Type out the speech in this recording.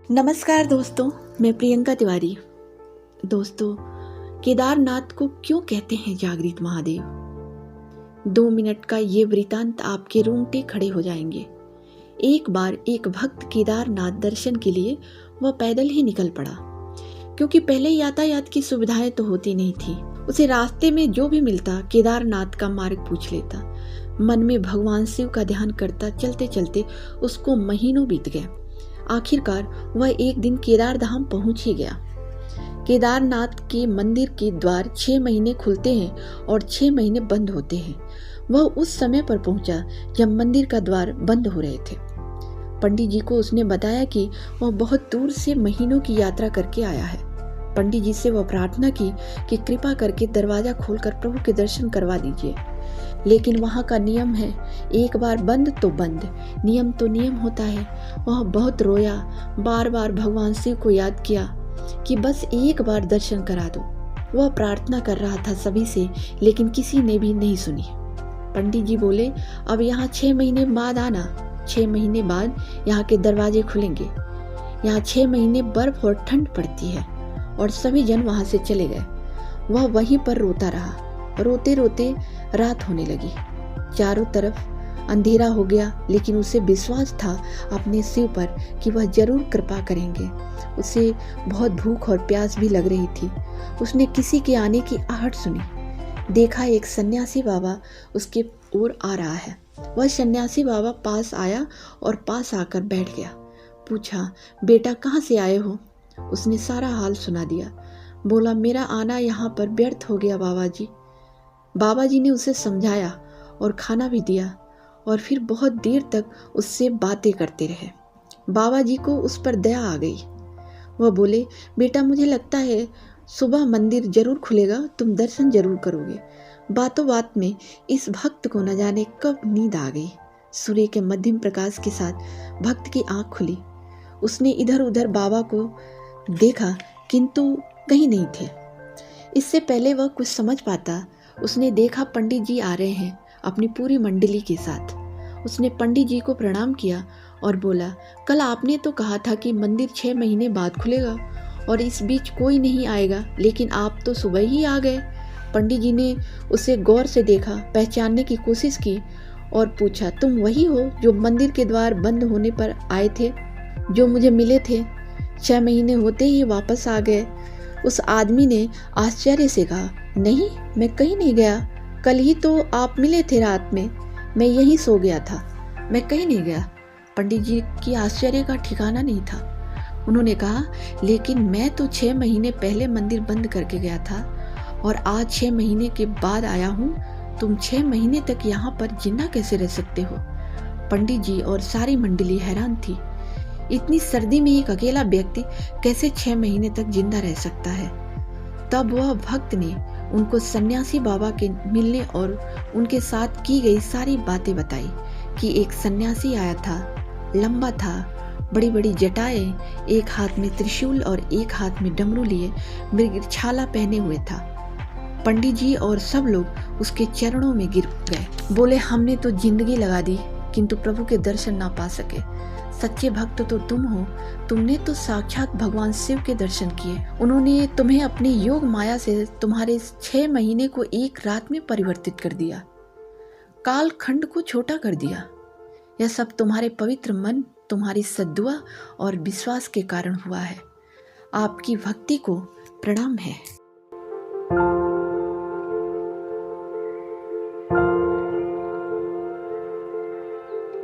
नमस्कार दोस्तों, मैं प्रियंका तिवारी। दोस्तों, केदारनाथ को क्यों कहते हैं जागृत महादेव? 2 मिनट का ये वृतांत आपके रोंगटे खड़े हो जाएंगे। एक बार एक भक्त केदारनाथ दर्शन के लिए वह पैदल ही निकल पड़ा, क्योंकि पहले यातायात की सुविधाएं तो होती नहीं थी। उसे रास्ते में जो भी मिलता केदारनाथ का मार्ग पूछ लेता। मन में भगवान शिव का ध्यान करता चलते चलते उसको महीनों बीत गए। आखिरकार वह एक दिन केदार धाम पहुंच ही गया। केदारनाथ के मंदिर के द्वार 6 महीने खुलते हैं और 6 महीने बंद होते हैं। वह उस समय पर पहुंचा जब मंदिर का द्वार बंद हो रहे थे। पंडित जी को उसने बताया कि वह बहुत दूर से महीनों की यात्रा करके आया है। पंडित जी से वह प्रार्थना की कि कृपा करके दरवाजा खोलकर प्रभु के दर्शन करवा दीजिए। लेकिन वहाँ का नियम है, एक बार बंद तो बंद, नियम तो नियम होता है। वह बहुत रोया, बार बार भगवान शिव को याद किया कि बस एक बार दर्शन करा दो। वह प्रार्थना कर रहा था सभी से, लेकिन किसी ने भी नहीं सुनी। पंडित जी बोले, अब यहाँ 6 महीने बाद आना। 6 महीने बाद यहाँ के दरवाजे खुलेंगे। यहाँ 6 महीने बर्फ और ठंड पड़ती है। और सभी जन वहाँ से चले गए। वह वहीं पर रोता रहा। रोते रोते रात होने लगी। चारों तरफ अंधेरा हो गया, लेकिन उसे विश्वास था अपने शिव पर कि वह जरूर कृपा करेंगे। उसे बहुत भूख और प्यास भी लग रही थी। उसने किसी के आने की आहट सुनी। देखा एक सन्यासी बाबा उसके ओर आ रहा है। वह सन्यासी बाबा पास आया और पास आकर बैठ गया। पूछा, बेटा कहाँ से आए हो? उसने सारा हाल सुना दिया। बोला, मेरा आना यहाँ पर व्यर्थ हो गया बाबा जी। बाबा जी ने उसे समझाया और खाना भी दिया और फिर बहुत देर तक उससे बातें करते रहे। बाबा जी को उस पर दया आ गई। वह बोले, बेटा मुझे लगता है सुबह मंदिर जरूर खुलेगा, तुम दर्शन जरूर करोगे। बातों बात में इस भक्त को न जाने कब नींद आ गई। सूर्य के मध्यम प्रकाश के साथ भक्त की आंख खुली। उसने इधर उधर बाबा को देखा, किंतु कहीं नहीं थे। इससे पहले वह कुछ समझ पाता, उसने देखा पंडित जी आ रहे हैं अपनी पूरी मंडली के साथ। उसने पंडित जी को प्रणाम किया और बोला, कल आपने तो कहा था कि मंदिर 6 महीने बाद खुलेगा और इस बीच कोई नहीं आएगा, लेकिन आप तो सुबह ही आ गए। पंडित जी ने उसे गौर से देखा, पहचानने की कोशिश की और पूछा, तुम वही हो जो मंदिर के द्वार बंद होने पर आए थे, जो मुझे मिले थे? 6 महीने होते ही वापस आ गए। उस आदमी ने आश्चर्य से कहा, नहीं, मैं कहीं नहीं गया। कल ही तो आप मिले थे रात में। मैं यहीं सो गया था, मैं कहीं नहीं गया। पंडित जी की आश्चर्य का ठिकाना नहीं था। उन्होंने कहा, लेकिन मैं तो 6 महीने पहले मंदिर बंद करके गया था और आज 6 महीने के बाद आया हूँ। तुम 6 महीने तक यहाँ पर जिंदा कैसे रह सकते हो? पंडित जी और सारी मंडली हैरान थी। इतनी सर्दी में एक अकेला व्यक्ति कैसे 6 महीने तक जिंदा रह सकता है? तब वह भक्त ने उनको सन्यासी बाबा के मिलने और उनके साथ की गई सारी बातें बताई कि एक सन्यासी आया था, लंबा था, बड़ी बड़ी जटाएं, एक हाथ में त्रिशूल और एक हाथ में डमरू लिए मृगछाला पहने हुए था। पंडित जी और सब लोग उसके चरणों में गिर गए। बोले, हमने तो जिंदगी लगा दी किंतु प्रभु के दर्शन ना पा सके। सच्चे भक्त तो तुम हो। तुमने तो साक्षात भगवान शिव के दर्शन किए। उन्होंने तुम्हें अपनी योग माया से तुम्हारे 6 महीने को एक रात में परिवर्तित कर दिया, काल खंड को छोटा कर दिया। यह सब तुम्हारे पवित्र मन, तुम्हारी सद्दुआ और विश्वास के कारण हुआ है। आपकी भक्ति को प्रणाम है।